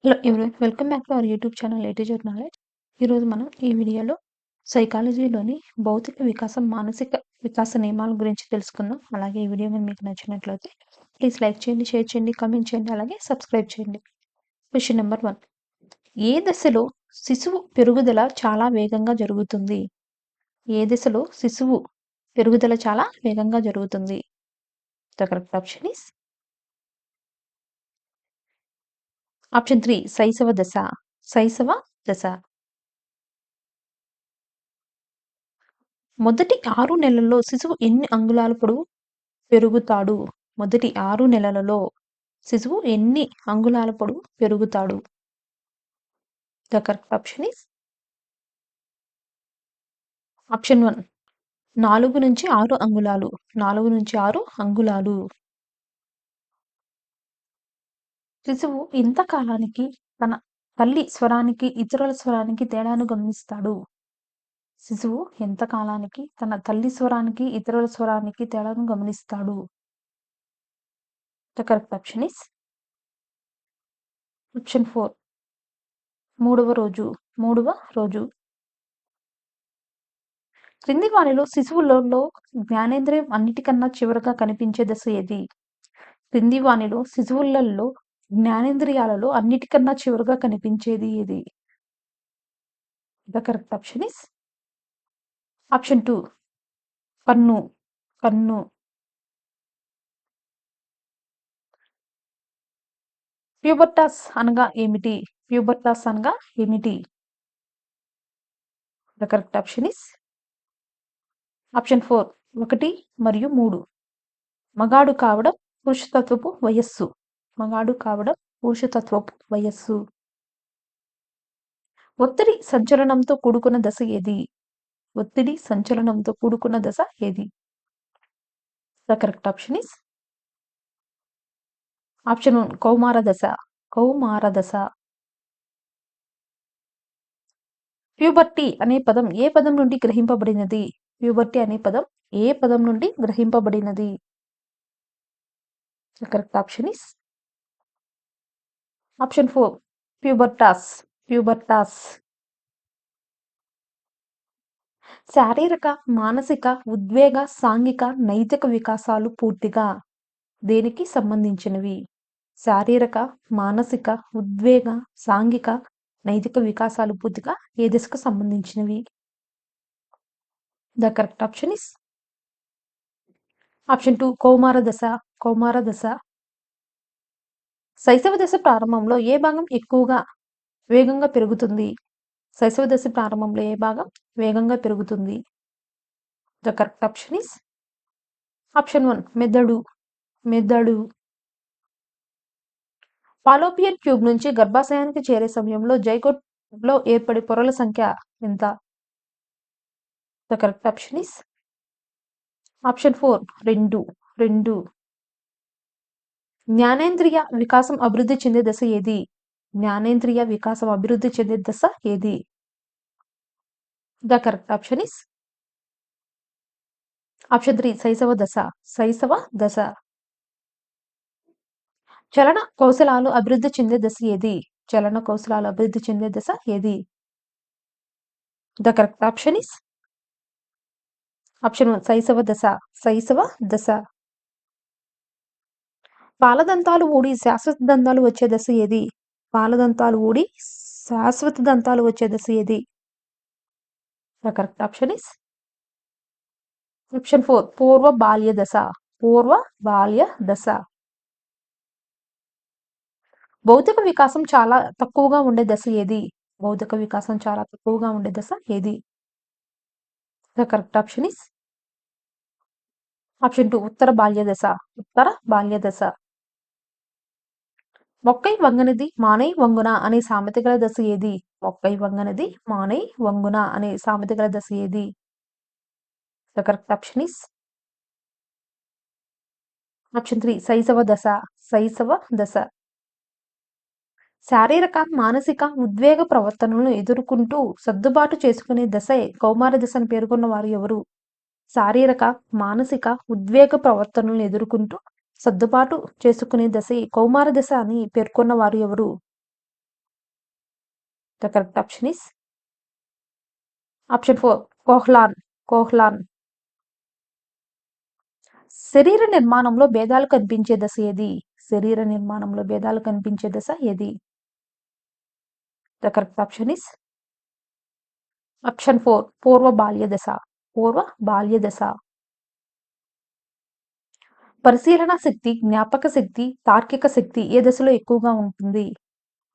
Hello everyone, welcome back to our YouTube channel ATZ knowledge. ఈరోజు మనం ఈ వీడియోలో సైకాలజీలోని భౌతిక వికాసం, మానసిక వికాస నియమాల గురించి తెలుసుకుందాం. అలాగే ఈ వీడియో మీకు నచ్చినట్లయితే ప్లీజ్ లైక్ చేయండి, షేర్ చేయండి, కామెంట్ చేయండి, అలాగే సబ్స్క్రైబ్ చేయండి. Question number 1. ఏ దశలో శిశువు పెరుగుదల చాలా వేగంగా జరుగుతుంది? ఏ దశలో శిశువు పెరుగుదల చాలా వేగంగా జరుగుతుంది? The correct option is option 3, శైశవ దశ. శైశవ దశ. మొదటి 6 నెలల్లో శిశువు ఎన్ని అంగుళాల పొడవు పెరుగుతాడు? మొదటి 6 నెలలలో శిశువు ఎన్ని అంగుళాల పొడవు పెరుగుతాడు? The correct option is option 1, 4 నుంచి 6 అంగుళాలు. 4 నుంచి 6 అంగుళాలు. శిశువు ఎంత కాలానికి తన తల్లి స్వరానికి ఇతరుల స్వరానికి తేడాను గమనిస్తాడు? శిశువు ఎంత కాలానికి తన తల్లి స్వరానికి ఇతరుల స్వరానికి తేడాను గమనిస్తాడు? The correct option is option 4, 3వ రోజు. 3వ రోజు. క్రింది వానిలో శిశువులలో జ్ఞానేంద్రియం అన్నిటికన్నా చివరగా కనిపించే దశ ఏది? క్రింది వానిలో శిశువులలో జ్ఞానేంద్రియాలలో అన్నిటికన్నా చివరగా కనిపించేది ఏది? The correct option is option 2, కన్ను. కన్ను. ప్యూబర్టాస్ అనగా ఏమిటి? ప్యూబర్టాస్ అనగా ఏమిటి? The correct option is option 4, 1 మరియు 3. మగాడు కావడం పురుషతత్వపు వయస్సు. మగాడు కావడం పురుషతత్వపు వయస్సు. ఒత్తిడి సంచలనంతో కూడుకున్న దశ ఏది? ఒత్తిడి సంచలనంతో కూడుకున్న దశ ఏది? The correct option is option 1, కౌమార దశ. కౌమార దశ. ప్యూబర్టీ అనే పదం ఏ పదం నుండి గ్రహింపబడినది? ప్యూబర్టీ అనే పదం ఏ పదం నుండి గ్రహింపబడినది? The correct option is option 4, ప్యూబర్టాస్. ప్యూబర్టాస్. శారీరక, మానసిక, ఉద్వేగ, సాంఘిక, నైతిక వికాసాలు పూర్తిగా దేనికి సంబంధించినవి? శారీరక, మానసిక, ఉద్వేగ, సాంఘిక, నైతిక వికాసాలు పూర్తిగా ఏ దశకు సంబంధించినవి? The correct option is option 2, కౌమార దశ. కౌమార దశ. శైశవ దశ ప్రారంభంలో ఏ భాగం ఎక్కువగా వేగంగా పెరుగుతుంది? శైశవ దశ ప్రారంభంలో ఏ భాగం వేగంగా పెరుగుతుంది? The correct option is option 1, మెదడు. మెదడు. ఫాలోపియన్ ట్యూబ్ నుంచి గర్భాశయానికి చేరే సమయంలో జైగోట్ లో ఏర్పడే పొరల సంఖ్య ఎంత? The correct option is option 4, 2. 2. జ్ఞానేంద్రియ వికాసం అభివృద్ధి చెందే దశ ఏది? జ్ఞానేంద్రియ వికాసం అభివృద్ధి చెందే దశ ఏది? The correct option is option 3, శైశవ దశ. శైశవ దశ. చలన కౌశలాలు అభివృద్ధి చెందే దశ ఏది? చలన కౌశలాలు అభివృద్ధి చెందే దశ ఏది? The correct option is option 1, శైశవ దశ. శైశవ దశ. పాలదంతాలు ఊడి శాశ్వత దంతాలు వచ్చే దశ ఏది? పాలదంతాలు ఊడి శాశ్వత దంతాలు వచ్చే దశ ఏది? The correct option is option 4, పూర్వ బాల్య దశ. పూర్వ బాల్య దశ. భౌతిక వికాసం చాలా తక్కువగా ఉండే దశ ఏది? భౌతిక వికాసం చాలా తక్కువగా ఉండే దశ ఏది? The correct option is option 2, ఉత్తర బాల్య దశ. ఉత్తర బాల్య దశ. మొక్కై వంగనిది మానై వంగున అనే సామెత గల దశ ఏది? మొక్కై వంగనిది మానై వంగున అనే సామెత గల దశ ఏది? The correct option is option 3, శైశవ దశ. శైశవ దశ. శారీరక, మానసిక, ఉద్వేగ ప్రవర్తనలను ఎదుర్కొంటూ సర్దుబాటు చేసుకునే దశే కౌమార దశ అని పేర్కొన్న వారు ఎవరు? శారీరక, మానసిక, ఉద్వేగ ప్రవర్తనలను ఎదుర్కొంటూ సర్దుబాటు చేసుకునే దశే కౌమార దశ అని పేర్కొన్న వారు ఎవరు? The correct option is option 4 కోహ్లాన్. కోహ్లాన్. శరీర నిర్మాణంలో భేదాలు కనిపించే దశ ఏది? శరీర నిర్మాణంలో భేదాలు కనిపించే దశ ఏది? The correct option is option 4 పూర్వ బాల్య దశ. పూర్వ బాల్య దశ. పరిశీలన శక్తి, జ్ఞాపక శక్తి, తార్కిక శక్తి ఏ దశలో ఎక్కువగా ఉంటుంది?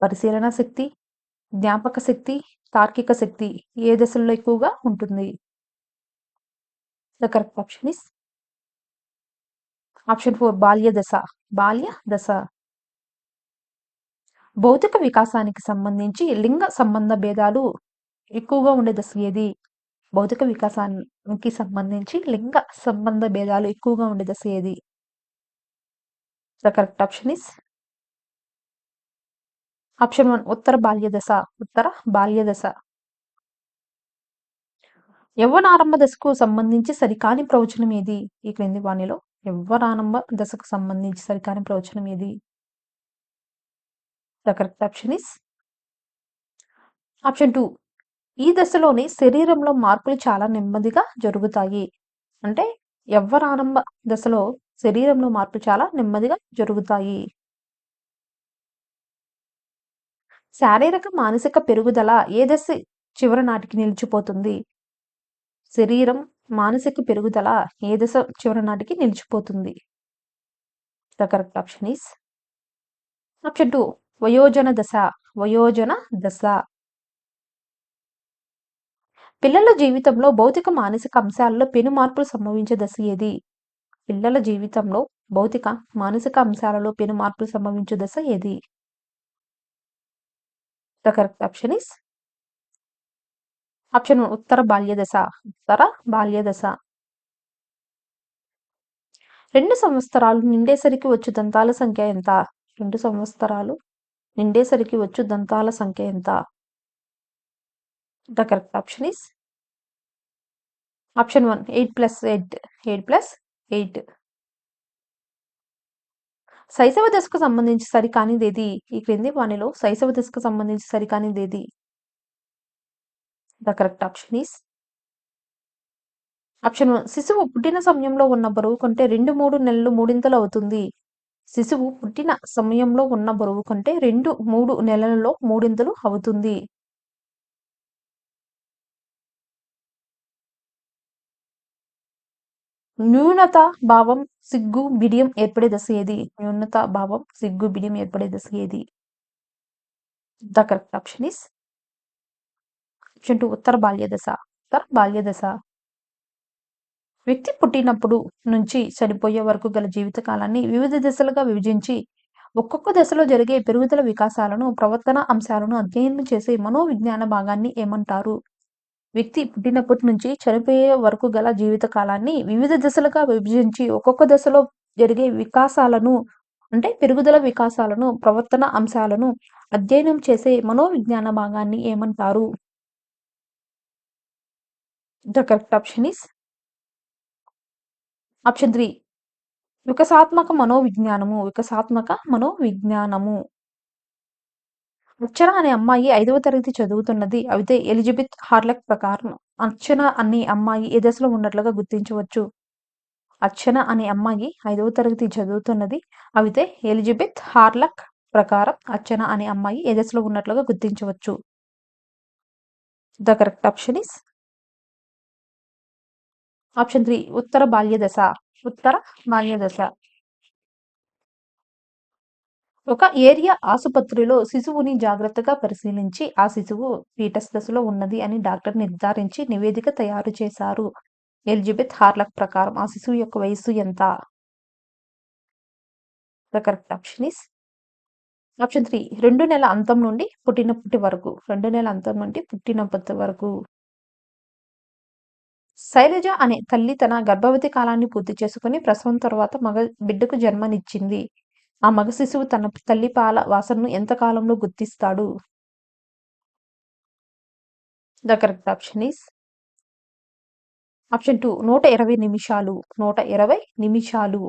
పరిశీలన శక్తి, జ్ఞాపక శక్తి, తార్కిక శక్తి ఏ దశల్లో ఎక్కువగా ఉంటుంది? The correct option is option 4 బాల్య దశ. బాల్య దశ. భౌతిక వికాసానికి సంబంధించి లింగ సంబంధ భేదాలు ఎక్కువగా ఉండే దశ ఏది? భౌతిక వికాసానికి సంబంధించి లింగ సంబంధ భేదాలు ఎక్కువగా ఉండే దశ ఏది? The correct option is option 1 ఉత్తర బాల్య దశ. ఉత్తర బాల్య దశ. యవ్వనారంభ దశకు సంబంధించి సరికాని ప్రవచనం ఏది? ఈ క్రింది వాణిలో యవ్వనారంభ దశకు సంబంధించి సరికాని ప్రవచనం ఏది? The correct option is option 2 ఈ దశలోని శరీరంలో మార్పులు చాలా నెమ్మదిగా జరుగుతాయి. అంటే యవ్వనారంభ దశలో శరీరంలో మార్పులు చాలా నెమ్మదిగా జరుగుతాయి. శారీరక, మానసిక పెరుగుదల ఏ దశ చివరి నాటికి నిలిచిపోతుంది? శరీరం, మానసిక పెరుగుదల ఏ దశ చివరి నాటికి నిలిచిపోతుంది? The correct option is option 2 వయోజన దశ. వయోజన దశ. పిల్లల జీవితంలో భౌతిక, మానసిక అంశాలలో పెను మార్పులు సంభవించే దశ ఏది? పిల్లల జీవితంలో భౌతిక, మానసిక అంశాలలో పెను మార్పులు సంభవించే దశ ఏది? The correct option is option 1 ఉత్తర బాల్య దశ. ఉత్తర బాల్య దశ. 2 సంవత్సరాలు నిండేసరికి వచ్చు దంతాల సంఖ్య ఎంత? 2 సంవత్సరాలు నిండేసరికి వచ్చు దంతాల సంఖ్య ఎంత? The correct option is option 1 8 + 8. 8 + 8. శైశవ దశకు సంబంధించి సరికానిదేది? ఈ క్రింది వానిలో శైశవ దశకు సంబంధించి సరికానిదేది? The correct option is option 1 శిశువు పుట్టిన సమయంలో ఉన్న బరువు కంటే 2-3 నెలలు మూడింతలు అవుతుంది. శిశువు పుట్టిన సమయంలో ఉన్న బరువు కంటే 2-3 నెలలలో మూడింతలు అవుతుంది. న్యూనతా భావం, సిగ్గు, బిడియం ఏర్పడే దశ ఏది? న్యూనతా భావం, సిగ్గు, బిడియం ఏర్పడే దశ ఏది? The correct option is option 2 ఉత్తర బాల్య దశ. ఉత్తర బాల్య దశ. వ్యక్తి పుట్టినప్పుడు నుంచి చనిపోయే వరకు గల జీవితకాలాన్ని వివిధ దశలుగా విభజించి ఒక్కొక్క దశలో జరిగే పెరుగుదల వికాసాలను, ప్రవర్తన అంశాలను అధ్యయనం చేసే మనోవిజ్ఞాన భాగాన్ని ఏమంటారు? వ్యక్తి పుట్టినప్పటి నుంచి చనిపోయే వరకు గల జీవితకాలాన్ని వివిధ దశలుగా విభజించి ఒక్కొక్క దశలో జరిగే వికాసాలను అంటే పెరుగుదల వికాసాలను, ప్రవర్తన అంశాలను అధ్యయనం చేసే మనోవిజ్ఞాన భాగాన్ని ఏమంటారు? The correct option is option 3 వికాసాత్మక మనోవిజ్ఞానము. వికాసాత్మక మనోవిజ్ఞానము. అర్చన అనే అమ్మాయి 5వ తరగతి చదువుతున్నది. అయితే ఎలిజబెత్ హార్లాక్ ప్రకారం అర్చన అనే అమ్మాయి ఏ దశలో ఉన్నట్లుగా గుర్తించవచ్చు? అర్చన అనే అమ్మాయి 5వ తరగతి చదువుతున్నది. అయితే ఎలిజబెత్ హార్లాక్ ప్రకారం అర్చన అనే అమ్మాయి ఏ దశలో ఉన్నట్లుగా గుర్తించవచ్చు? The correct option is option 3 ఉత్తర బాల్య దశ. ఉత్తర బాల్య దశ. ఒక ఏరియా ఆసుపత్రిలో శిశువుని జాగ్రత్తగా పరిశీలించి ఆ శిశువు ఫీటస్ దశలో ఉన్నది అని డాక్టర్ నిర్ధారించి నివేదిక తయారు చేశారు. ఎలిజబెత్ హార్లాక్ ప్రకారం ఆ శిశువు యొక్క వయస్సు ఎంత? The correct option is option 3 2 నెలల అంతం నుండి పుట్టినప్పటి వరకు. 2 నెలల అంతం నుండి పుట్టినప్పటి వరకు. శైలజ అనే తల్లి తన గర్భవతి కాలాన్ని పూర్తి చేసుకుని ప్రసవం తర్వాత మగ బిడ్డకు జన్మనిచ్చింది. ఆ మగ శిశువు తన తల్లి పాల వాసనను ఎంత కాలంలో గుర్తిస్తాడు? The correct option is option 2 120 నిమిషాలు. 120 నిమిషాలు.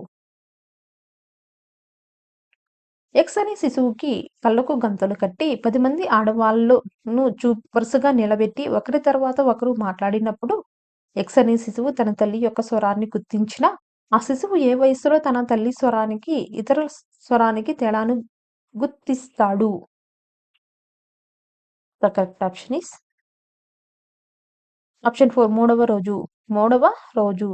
ఎక్స్ అనే శిశువుకి కళ్ళకు గంతలు కట్టి 10 మంది ఆడవాళ్ళను వరుసగా నిలబెట్టి ఒకరి తర్వాత ఒకరు మాట్లాడినప్పుడు ఎక్స్ అనే శిశువు తన తల్లి యొక్క స్వరాన్ని గుర్తించినా, ఆ శిశువు ఏ వయస్సులో తన తల్లి స్వరానికి, ఇతర స్వరానికి తేడాను గుర్తిస్తాడు? The correct option is option 4 మూడవ రోజు. మూడవ రోజు.